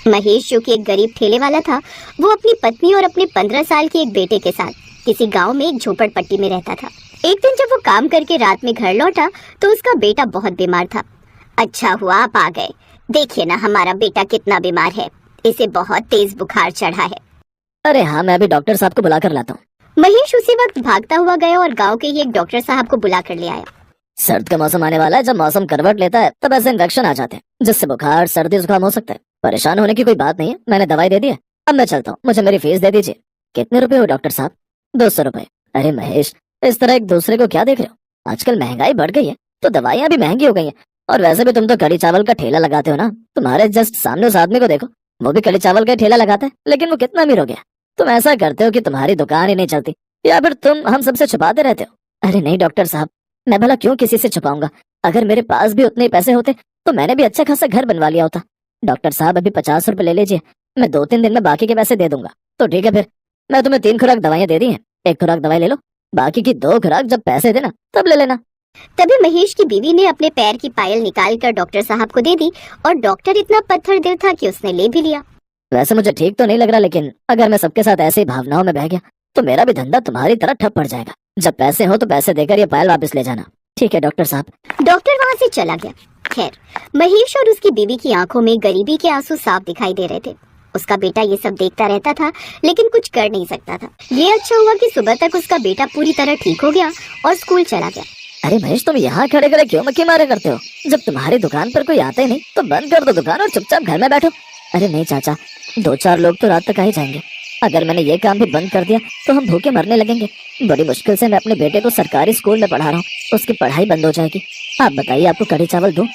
महेश जो कि एक गरीब ठेले वाला था, वो अपनी पत्नी और अपने 15 साल के एक बेटे के साथ किसी गांव में एक झोपड़पट्टी में रहता था। एक दिन जब वो काम करके रात में घर लौटा तो उसका बेटा बहुत बीमार था। अच्छा हुआ आप आ गए। देखिए ना हमारा बेटा कितना बीमार है, इसे बहुत तेज बुखार चढ़ा है। अरे हाँ, मैं अभी डॉक्टर साहब को बुला कर लाता हूँ। महेश उसी वक्त भागता हुआ गया और गांव के ही एक डॉक्टर साहब को बुला कर ले आया। सर्द का मौसम आने वाला है, जब मौसम करवट लेता है तब ऐसे इन्फेक्शन आ जाते हैं जिससे बुखार सर्दी जुकाम हो सकता है। परेशान होने की कोई बात नहीं है, मैंने दवाई दे दी है। अब मैं चलता हूँ, मुझे मेरी फीस दे दीजिए। कितने रुपए हो डॉक्टर साहब? 200 रुपए। अरे महेश, इस तरह एक दूसरे को क्या देख रहे हो? आजकल महंगाई बढ़ गई है तो दवाइयाँ भी महंगी हो गई हैं। और वैसे भी तुम तो कड़ी चावल का ठेला लगाते हो ना, तुम्हारे जस्ट सामने उस आदमी को देखो, वो भी कड़ी चावल का ठेला लगाता है, लेकिन वो कितना अमीर हो गया। तुम ऐसा करते हो कि तुम्हारी दुकान ही नहीं चलती, या फिर तुम हम सबसे छुपाते रहते हो? अरे नहीं डॉक्टर साहब, मैं भला क्यों किसी से छुपाऊंगा? अगर मेरे पास भी उतने पैसे होते तो मैंने भी अच्छा खासा घर बनवा लिया होता। डॉक्टर साहब अभी 50 रुपए ले लीजिए, मैं 2-3 दिन में बाकी के पैसे दे दूंगा। तो ठीक है फिर, मैं तुम्हें 3 खुराक दवाइयाँ दे दी हैं, 1 खुराक दवाई ले लो, बाकी की 2 खुराक जब पैसे देना तब ले लेना। तभी महेश की बीवी ने अपने पैर की पायल निकाल कर डॉक्टर साहब को दे दी और डॉक्टर इतना पत्थर दिल था कि उसने ले भी लिया। वैसे मुझे ठीक तो नहीं लग रहा, लेकिन अगर मैं सबके साथ ऐसे ही भावनाओं में बह गया तो मेरा भी धंधा तुम्हारी तरह ठप पड़ जाएगा। जब पैसे हो तो पैसे देकर ये पायल वापस ले जाना। ठीक है डॉक्टर साहब। डॉक्टर वहाँ से चला गया। खैर, महेश और उसकी बीवी की आंखों में गरीबी के आंसू साफ दिखाई दे रहे थे। उसका बेटा ये सब देखता रहता था लेकिन कुछ कर नहीं सकता था। ये अच्छा हुआ कि सुबह तक उसका बेटा पूरी तरह ठीक हो गया और स्कूल चला गया। अरे महेश, तुम यहाँ खड़े खड़े क्यों मक्खी मारे करते हो? जब तुम्हारी दुकान पर कोई आता ही नहीं तो बंद कर दो दुकान और चुपचाप घर में बैठो। अरे नहीं चाचा, 2-4 लोग तो रात तक आ ही जाएंगे। अगर मैंने ये काम भी बंद कर दिया तो हम भूखे मरने लगेंगे। बड़ी मुश्किल से मैं अपने बेटे को सरकारी स्कूल में पढ़ा रहा हूँ, उसकी पढ़ाई बंद हो जाएगी। आप बताइए, आपको कड़ी चावल दूं?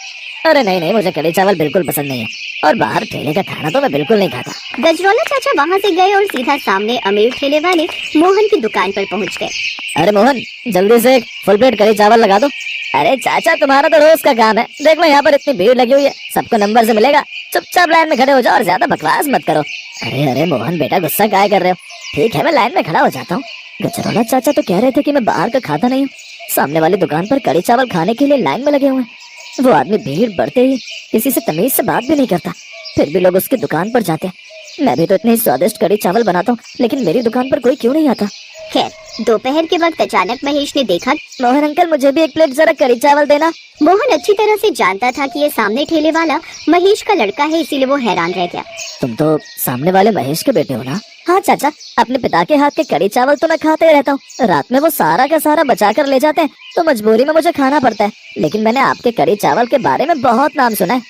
अरे नहीं नहीं, मुझे कड़ी चावल बिल्कुल पसंद नहीं है, और बाहर ठेले का खाना तो मैं बिल्कुल नहीं खाता। गजरौला चाचा वहाँ से गए और सीधा सामने अमीर ठेले वाले मोहन की दुकान पर पहुँच गए। अरे मोहन, जल्दी से एक फुल प्लेट कड़ी चावल लगा दो। अरे चाचा, तुम्हारा तो रोज का काम है, देख लो यहाँ पर इतनी भीड़ लगी हुई है, सबको नंबर से मिलेगा। चुपचाप लाइन में खड़े हो जाओ और ज्यादा बकवास मत करो। अरे अरे मोहन बेटा, गुस्सा काहे कर रहे हो? ठीक है, मैं लाइन में खड़ा हो जाता हूँ। गजरौला चाचा तो कह रहे थे कि मैं बाहर का खाता नहीं हूँ, सामने वाली दुकान पर कड़ी चावल खाने के लिए लाइन में लगे हुए हैं। वो आदमी भीड़ बढ़ते ही किसी से तमीज से बात भी नहीं करता, फिर भी लोग उसकी दुकान पर जाते हैं। मैं भी तो इतने स्वादिष्ट कड़ी चावल बनाता हूँ, लेकिन मेरी दुकान पर कोई क्यों नहीं आता? खैर, दोपहर के वक्त अचानक महेश ने देखा। मोहन अंकल, मुझे भी 1 प्लेट जरा कड़ी चावल देना। मोहन अच्छी तरह से जानता था कि ये सामने ठेले वाला महेश का लड़का है, इसीलिए वो हैरान रह गया। तुम तो सामने वाले महेश के बेटे हो ना? हाँ चाचा, अपने पिता के हाथ के कड़ी चावल तो मैं खाते ही रहता हूँ। रात में वो सारा का सारा बचा कर ले जाते हैं तो मजबूरी में मुझे खाना पड़ता है, लेकिन मैंने आपके कड़ी चावल के बारे में बहुत नाम सुना है।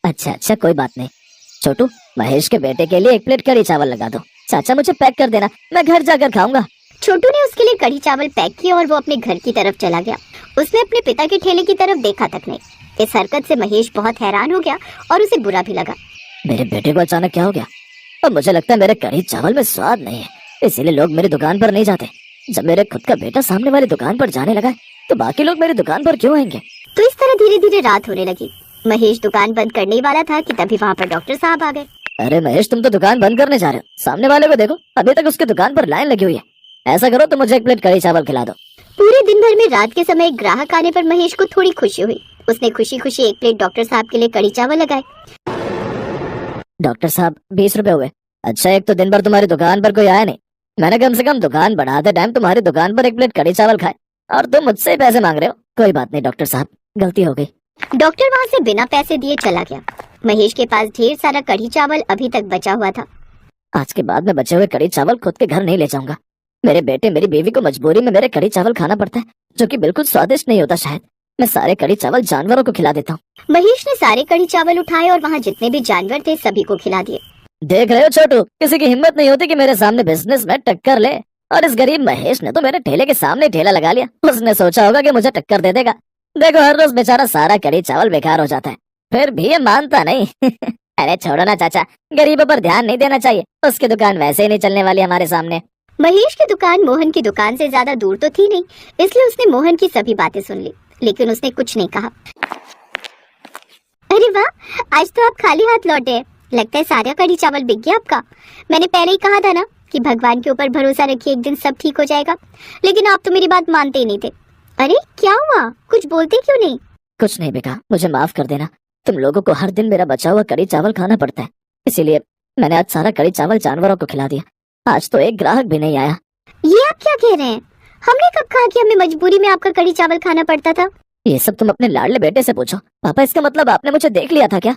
अच्छा अच्छा, कोई बात नहीं। छोटू, महेश के बेटे के लिए 1 प्लेट कड़ी चावल लगा दो। चाचा, मुझे पैक कर देना, मैं घर जाकर खाऊंगा। छोटू ने उसके लिए कड़ी चावल पैक किए और वो अपने घर की तरफ चला गया। उसने अपने पिता के ठेले की तरफ देखा तक नहीं। इस हरकत से महेश बहुत हैरान हो गया और उसे बुरा भी लगा। मेरे बेटे को अचानक क्या हो गया? अब मुझे लगता है मेरे कड़ी चावल में स्वाद नहीं है, इसीलिए लोग मेरी दुकान पर नहीं जाते। जब मेरे खुद का बेटा सामने वाली दुकान पर जाने लगा तो बाकी लोग मेरी दुकान पर क्यों आएंगे? तो इस तरह धीरे धीरे रात होने लगी। महेश दुकान बंद करने ही वाला था कि तभी वहाँ पर डॉक्टर साहब आ गए। अरे महेश, तुम तो दुकान बंद करने जा रहे हो? सामने वाले को देखो, अभी तक उसकी दुकान पर लाइन लगी हुई है। ऐसा करो तो मुझे 1 प्लेट कड़ी चावल खिला दो। पूरे दिन भर में रात के समय एक ग्राहक आने पर महेश को थोड़ी खुशी हुई। उसने खुशी खुशी 1 प्लेट डॉक्टर साहब के लिए कड़ी चावल लगाए। डॉक्टर साहब, 20 रुपए हुए। अच्छा, एक तो दिन भर तुम्हारी दुकान पर कोई आया नहीं, मैंने कम से कम दुकान बढ़ाते टाइम तुम्हारी दुकान पर 1 प्लेट कड़ी चावल खाए, और तुम मुझसे ही पैसे मांग रहे हो। कोई बात नहीं डॉक्टर साहब, गलती हो गई। डॉक्टर वहाँ से बिना पैसे दिए चला गया। महेश के पास ढेर सारा कड़ी चावल अभी तक बचा हुआ था। आज के बाद मैं बचे हुए कड़ी चावल खुद के घर नहीं ले जाऊंगा। मेरे बेटे मेरी बीवी को मजबूरी में मेरे कड़ी चावल खाना पड़ता है, जो कि बिल्कुल स्वादिष्ट नहीं होता। शायद मैं सारे कड़ी चावल जानवरों को खिला देता हूँ। महेश ने सारे कड़ी चावल उठाए और वहाँ जितने भी जानवर थे सभी को खिला दिए। देख रहे हो छोटू, किसी की हिम्मत नहीं होती कि मेरे सामने बिजनेस में टक्कर ले, और इस गरीब महेश ने तो मेरे ठेले के सामने ठेला लगा लिया। उसने सोचा होगा कि मुझे टक्कर दे देगा। देखो, हर रोज बेचारा सारा कड़ी चावल बेकार हो जाता है, फिर भी ये मानता नहीं। अरे छोड़ो ना चाचा, गरीबों पर ध्यान नहीं देना चाहिए, उसकी दुकान वैसे ही नहीं चलने वाली हमारे सामने। महेश की दुकान मोहन की दुकान से ज्यादा दूर तो थी नहीं, इसलिए उसने मोहन की सभी बातें सुन ली, लेकिन उसने कुछ नहीं कहा। अरे वाह, आज तो आप खाली हाथ लौटे हैं। लगता है सारा कड़ी चावल बिक गया आपका। मैंने पहले ही कहा था ना कि भगवान के ऊपर भरोसा रखिए, एक दिन सब ठीक हो जाएगा, लेकिन आप तो मेरी बात मानते ही नहीं थे। अरे क्या हुआ, कुछ बोलते क्यों नहीं? कुछ नहीं बेटा, मुझे माफ कर देना। तुम लोगों को हर दिन मेरा बचा हुआ कड़ी चावल खाना पड़ता है, इसीलिए मैंने आज सारा कड़ी चावल जानवरों को खिला दिया। आज तो एक ग्राहक भी नहीं आया। ये आप क्या कह रहे हैं? हमने कब कहा कि हमें मजबूरी में आपका कड़ी चावल खाना पड़ता था? ये सब तुम अपने लाडले बेटे से पूछो। पापा, इसका मतलब आपने मुझे देख लिया था क्या?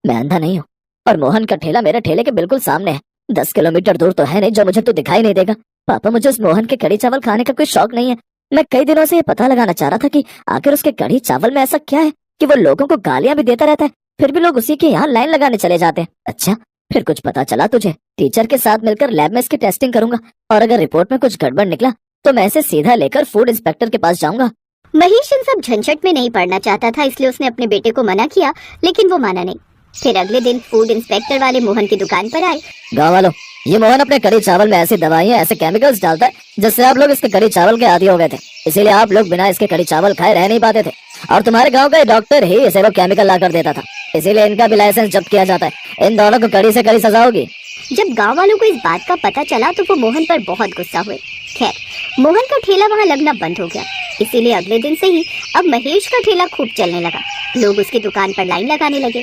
मैं अंधा नहीं हूँ, और मोहन का ठेला मेरे ठेले के बिल्कुल सामने है। 10 किलोमीटर दूर तो है नहीं जो मुझे तो दिखाई नहीं देगा। पापा, मुझे उस मोहन के कड़ी चावल खाने का कोई शौक नहीं है। मैं कई दिनों से ये पता लगाना चाह रहा था कि आखिर उसके कड़ी चावल में ऐसा क्या है कि वो लोगों को गालियां भी देता रहता है, फिर भी लोग उसी के यहाँ लाइन लगाने चले जाते हैं। अच्छा, फिर कुछ पता चला तुझे? टीचर के साथ मिलकर लैब में इसकी टेस्टिंग करूंगा, और अगर रिपोर्ट में कुछ गड़बड़ निकला तो मैं इसे सीधा लेकर फूड इंस्पेक्टर के पास जाऊंगा। महेश इन सब झंझट में नहीं पड़ना चाहता था, इसलिए उसने अपने बेटे को मना किया, लेकिन वो माना नहीं। फिर अगले दिन फूड इंस्पेक्टर वाले मोहन की दुकान पर आए। गाँव वालों, ये मोहन अपने कड़ी चावल में ऐसी दवाइयाँ, ऐसे केमिकल्स डालता है जिससे आप लोग इसके कड़ी चावल के आदी हो गए थे। इसीलिए आप लोग बिना इसके कड़ी चावल खाए रह नहीं पाते थे, और तुम्हारे गांव का डॉक्टर ही इसे वो केमिकल ला कर देता था। इसीलिए इनका भी लाइसेंस जब्त किया जाता है। इन दोनों को कड़ी से कड़ी सजा होगी। जब गांव वालों को इस बात का पता चला तो वो मोहन पर बहुत गुस्सा हुए। खैर, मोहन का ठेला वहाँ लगना बंद हो गया। इसीलिए अगले दिन से ही अब महेश का ठेला खूब चलने लगा। लोग उसकी दुकान पर लाइन लगाने लगे।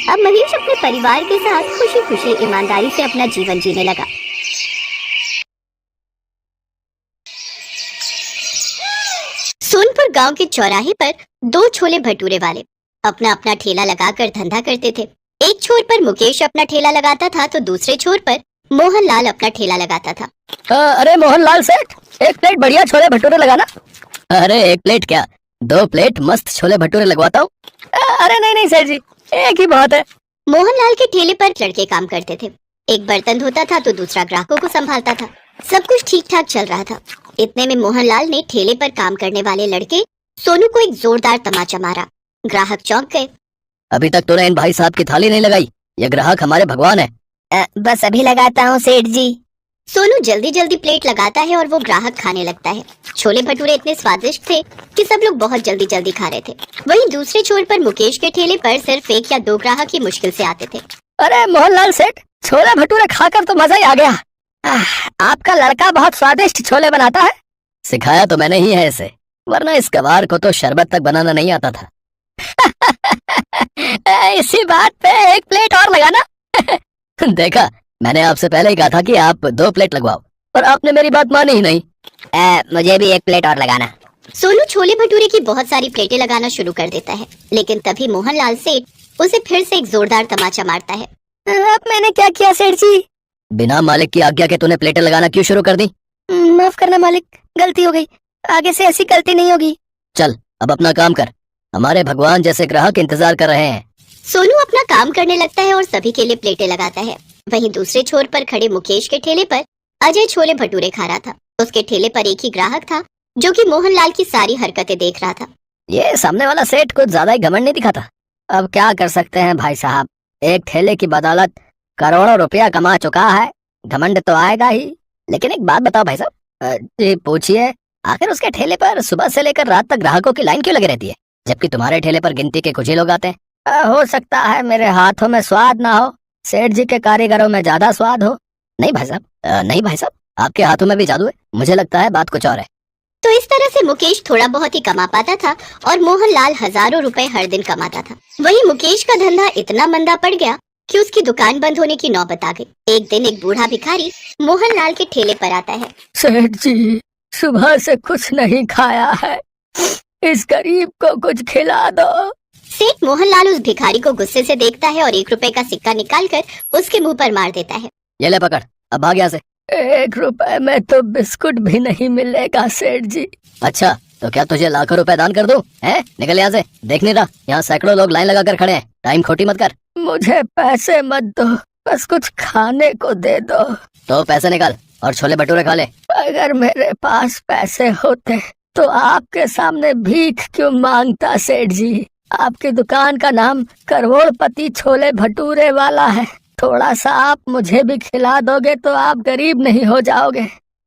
अब महेश अपने परिवार के साथ खुशी खुशी ईमानदारी से अपना जीवन जीने लगा। सोनपुर गांव के चौराहे पर 2 छोले भटूरे वाले अपना अपना ठेला लगाकर धंधा करते थे। एक छोर पर मुकेश अपना ठेला लगाता था तो दूसरे छोर पर मोहनलाल अपना ठेला लगाता था। अरे मोहनलाल सेठ, 1 प्लेट बढ़िया छोले भटूरे लगाना। अरे 1 प्लेट क्या, 2 प्लेट मस्त छोले भटूरे लगवाता हूँ। अरे नहीं नहीं सेठ जी, 1 ही बहुत है। मोहनलाल के ठेले पर लड़के काम करते थे। एक बर्तन धोता था तो दूसरा ग्राहकों को संभालता था। सब कुछ ठीक ठाक चल रहा था। इतने में मोहनलाल ने ठेले पर काम करने वाले लड़के सोनू को एक जोरदार तमाचा मारा। ग्राहक चौंक गए। अभी तक तूने इन भाई साहब की थाली नहीं लगाई। ये ग्राहक हमारे भगवान है। बस अभी लगाता हूँ सेठ जी। सोनू जल्दी जल्दी प्लेट लगाता है और वो ग्राहक खाने लगता है। छोले भटूरे इतने स्वादिष्ट थे कि सब लोग बहुत जल्दी जल्दी खा रहे थे। वहीं दूसरे छोर पर मुकेश के ठेले पर सिर्फ 1 या 2 ग्राहक ही मुश्किल से आते थे। अरे मोहनलाल सेठ, छोले भटूरे खाकर तो मजा ही आ गया। आपका लड़का बहुत स्वादिष्ट छोले बनाता है। सिखाया तो मैंने ही है इसे, वरना इस गवार को तो शरबत तक बनाना नहीं आता था। इसी बात पे 1 प्लेट और लगाना। देखा, मैंने आपसे पहले ही कहा था कि आप 2 प्लेट लगवाओ, पर आपने मेरी बात मानी ही नहीं। मुझे भी 1 प्लेट और लगाना। सोनू छोले भटूरे की बहुत सारी प्लेटें लगाना शुरू कर देता है, लेकिन तभी मोहनलाल सेठ उसे फिर से एक जोरदार तमाचा मारता है। अब मैंने क्या किया सेठ जी? बिना मालिक की आज्ञा के तूने प्लेटें लगाना क्यों शुरू कर दी? माफ करना मालिक, गलती हो गई। आगे से ऐसी गलती नहीं होगी। चल अब अपना काम कर, हमारे भगवान जैसे ग्राहक इंतजार कर रहे हैं। सोनू अपना काम करने लगता है और सभी के लिए प्लेटें लगाता है। वहीं दूसरे छोर पर खड़े मुकेश के ठेले पर अजय छोले भटूरे खा रहा था। उसके ठेले पर एक ही ग्राहक था जो कि मोहनलाल की सारी हरकतें देख रहा था। ये सामने वाला सेठ कुछ ज्यादा ही घमंड नहीं दिखाता। अब क्या कर सकते हैं भाई साहब, एक ठेले की बदौलत करोड़ों रुपया कमा चुका है, घमंड तो आएगा ही। लेकिन एक बात बताओ भाई साहब, जी पूछिए, आखिर उसके ठेले पर सुबह से लेकर रात तक ग्राहकों की लाइन क्यों लगी रहती है, जबकि तुम्हारे ठेले पर गिनती के कुछ ही लोग आते हैं? हो सकता है मेरे हाथों में स्वाद ना हो, सेठ जी के कारीगरों में ज्यादा स्वाद हो। नहीं भाई साहब, नहीं भाई साहब, आपके हाथों में भी जादू है। मुझे लगता है बात कुछ और है। तो इस तरह से मुकेश थोड़ा बहुत ही कमा पाता था और मोहनलाल हजारों रुपए हर दिन कमाता था। वहीं मुकेश का धंधा इतना मंदा पड़ गया कि उसकी दुकान बंद होने की नौबत आ गई। एक दिन एक बूढ़ा भिखारी मोहनलाल के ठेले पर आता है। सेठ जी, सुबह से कुछ नहीं खाया है, इस गरीब को कुछ खिला दो। सेठ मोहनलाल उस भिखारी को गुस्से से देखता है और 1 रुपए का सिक्का निकालकर उसके मुंह पर मार देता है। ये ले पकड़, अब भाग यहाँ से। 1 रुपए में तो बिस्कुट भी नहीं मिलेगा सेठ जी। अच्छा, तो क्या तुझे लाखों रुपए दान कर दूं? हैं? निकल यहाँ से, देख नहीं रहा यहाँ सैकड़ों लोग लाइन लगा कर खड़े हैं। टाइम खोटी मत कर। मुझे पैसे मत दो, बस कुछ खाने को दे दो। तो पैसे निकाल और छोले भटूरे खा ले। अगर मेरे पास पैसे होते तो आपके सामने भीख क्यों मांगता सेठ जी? आपकी दुकान का नाम करोड़पति छोले भटूरे वाला है। थोड़ा सा आप मुझे भी खिला दोगे तो आप गरीब नहीं हो जाओगे।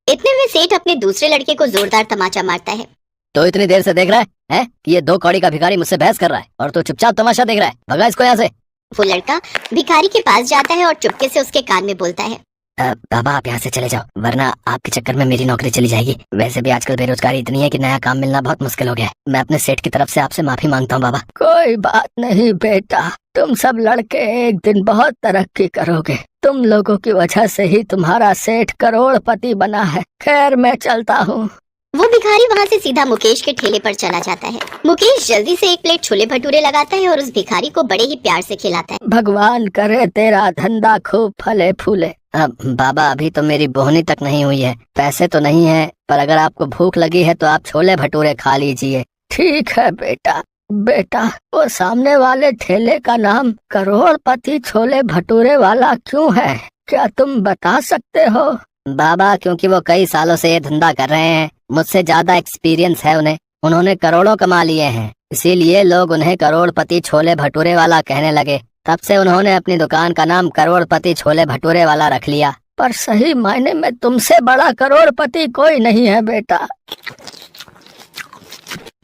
इतने में सेठ अपने दूसरे लड़के को जोरदार तमाचा मारता है। तो इतनी देर से देख रहा है कि ये 2 कौड़ी का भिखारी मुझसे बहस कर रहा है और तो चुपचाप तमाशा देख रहा है। भगा इसको यहाँ से। वो लड़का भिखारी के पास जाता है और चुपके से उसके कान में बोलता है, बाबा आप यहाँ से चले जाओ, वरना आपके चक्कर में मेरी नौकरी चली जाएगी। वैसे भी आजकल बेरोजगारी इतनी है कि नया काम मिलना बहुत मुश्किल हो गया है। मैं अपने सेठ की तरफ से आपसे माफी मांगता हूँ बाबा। कोई बात नहीं बेटा, तुम सब लड़के एक दिन बहुत तरक्की करोगे। तुम लोगों की वजह से ही तुम्हारा सेठ करोड़पति बना है। खैर मैं चलता हूँ। वो भिखारी वहाँ से सीधा मुकेश के ठेले पर चला जाता है। मुकेश जल्दी से एक प्लेट छोले भटूरे लगाता है और उस भिखारी को बड़े ही प्यार से खिलाता है। भगवान करे तेरा धंधा खूब फले फूले। बाबा अभी तो मेरी बोहनी तक नहीं हुई है, पैसे तो नहीं है, पर अगर आपको भूख लगी है तो आप छोले भटूरे खा लीजिए। ठीक है बेटा। बेटा वो सामने वाले ठेले का नाम करोड़पति छोले भटूरे वाला क्यों है, क्या तुम बता सकते हो? बाबा क्योंकि वो कई सालों से ये धंधा कर रहे हैं, मुझसे ज्यादा एक्सपीरियंस है उन्हें। उन्होंने करोड़ों कमा लिए हैं, इसीलिए लोग उन्हें करोड़पति छोले भटूरे वाला कहने लगे। तब से उन्होंने अपनी दुकान का नाम करोड़पति छोले भटूरे वाला रख लिया। पर सही मायने में तुमसे बड़ा करोड़पति कोई नहीं है बेटा।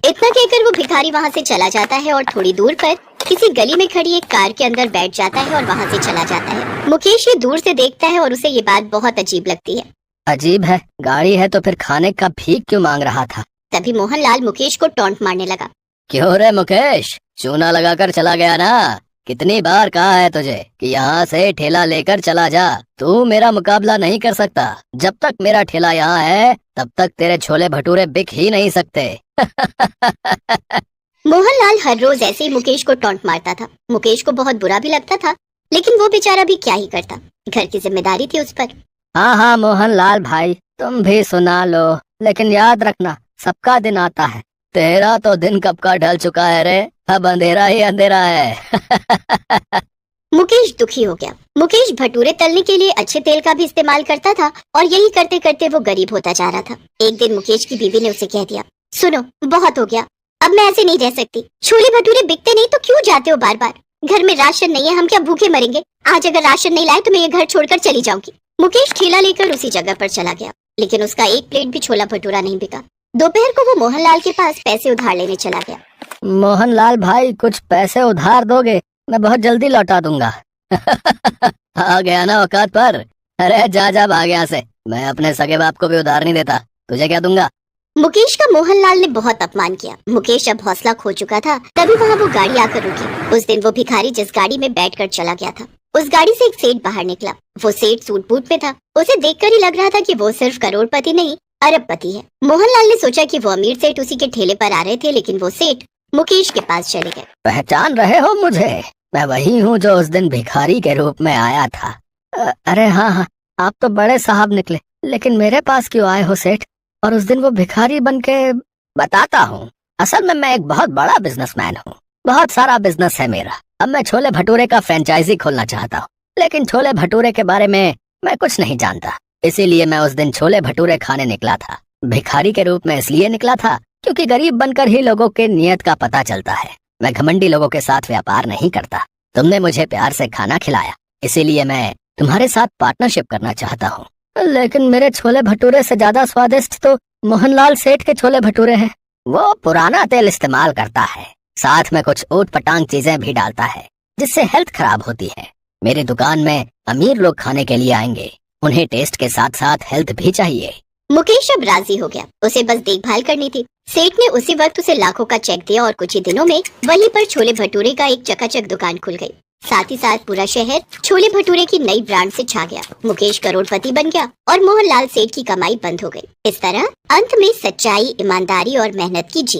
इतना कहकर वो भिखारी वहाँ से चला जाता है और थोड़ी दूर पर किसी गली में खड़ी एक कार के अंदर बैठ जाता है और वहाँ से चला जाता है। मुकेश ये दूर से देखता है और उसे ये बात बहुत अजीब लगती है। अजीब है, गाड़ी है तो फिर खाने का भीख क्यों मांग रहा था? तभी मोहनलाल मुकेश को टॉन्ट मारने लगा। क्यों रे मुकेश, चूना लगाकर चला गया ना? कितनी बार कहा है तुझे कि यहाँ से ठेला लेकर चला जा। तू मेरा मुकाबला नहीं कर सकता। जब तक मेरा ठेला यहाँ है तब तक तेरे छोले भटूरे बिक ही नहीं सकते। मोहनलाल हर रोज ऐसे ही मुकेश को टॉन्ट मारता था। मुकेश को बहुत बुरा भी लगता था, लेकिन वो बेचारा भी क्या ही करता, घर की जिम्मेदारी थी उस पर। हाँ हाँ मोहनलाल भाई, तुम भी सुना लो, लेकिन याद रखना सबका दिन आता है। तेरा तो दिन कब का ढल चुका है रे, अब अंधेरा ही अंधेरा है। मुकेश दुखी हो गया। मुकेश भटूरे तलने के लिए अच्छे तेल का भी इस्तेमाल करता था और यही करते करते वो गरीब होता जा रहा था। एक दिन मुकेश की बीवी ने उसे कह दिया, सुनो बहुत हो गया, अब मैं ऐसे नहीं रह सकती। छोले भटूरे बिकते नहीं तो क्यों जाते हो बार बार? घर में राशन नहीं है, हम क्या भूखे मरेंगे? आज अगर राशन नहीं लाए तो मैं ये घर छोड़कर चली जाऊंगी। मुकेश ठेला लेकर उसी जगह पर चला गया, लेकिन उसका एक प्लेट भी छोला भटूरा नहीं बिका। दोपहर को वो मोहनलाल के पास पैसे उधार लेने चला गया। मोहनलाल भाई कुछ पैसे उधार दोगे? मैं बहुत जल्दी लौटा दूंगा। आ गया ना औकात पर। अरे जा जा भाग यहाँ से, मैं अपने सगे बाप को भी उधार नहीं देता, तुझे क्या दूंगा? मुकेश का मोहनलाल ने बहुत अपमान किया। मुकेश अब हौसला खो चुका था। तभी वहाँ वो गाड़ी आकर रुकी। उस दिन वो भिखारी जिस गाड़ी में बैठकर चला गया था, उस गाड़ी से एक सेठ बाहर निकला। वो सेठ सूट बूट में था। उसे देखकर ही लग रहा था कि वो सिर्फ करोड़पति नहीं अरबपति है। मोहनलाल ने सोचा कि वो अमीर सेठ उसी के ठेले पर आ रहे थे, लेकिन वो सेठ मुकेश के पास चले गए। पहचान रहे हो मुझे? मैं वही हूँ जो उस दिन भिखारी के रूप में आया था। अरे हाँ हाँ, आप तो बड़े साहब निकले, लेकिन मेरे पास क्यों आए हो सेठ? और उस दिन वो भिखारी बनके? बताता हूँ, असल में मैं एक बहुत बड़ा बिजनेसमैन हूँ, बहुत सारा बिजनेस है मेरा। अब मैं छोले भटूरे का फ्रेंचाइजी खोलना चाहता हूँ, लेकिन छोले भटूरे के बारे में मैं कुछ नहीं जानता। इसीलिए मैं उस दिन छोले भटूरे खाने निकला था। भिखारी के रूप में इसलिए निकला था क्योंकि गरीब बनकर ही लोगों के नियत का पता चलता है। मैं घमंडी लोगों के साथ व्यापार नहीं करता। तुमने मुझे प्यार से खाना खिलाया, इसीलिए मैं तुम्हारे साथ पार्टनरशिप करना चाहता हूँ। लेकिन मेरे छोले भटूरे से ज्यादा स्वादिष्ट तो मोहनलाल सेठ के छोले भटूरे हैं। वो पुराना तेल इस्तेमाल करता है, साथ में कुछ ऊट पटांग चीजें भी डालता है, जिससे हेल्थ खराब होती है। मेरी दुकान में अमीर लोग खाने के लिए आएंगे, उन्हें टेस्ट के साथ साथ हेल्थ भी चाहिए। मुकेश अब राजी हो गया, उसे बस देखभाल करनी थी। सेठ ने उसी वक्त उसे लाखों का चेक दिया और कुछ ही दिनों में वहीं पर छोले भटूरे का एक चकाचक दुकान खुल गई। साथ ही साथ पूरा शहर छोले भटूरे की नई ब्रांड से छा गया। मुकेश करोड़पति बन गया और मोहनलाल सेठ की कमाई बंद हो गई। इस तरह अंत में सच्चाई, ईमानदारी और मेहनत की जीत।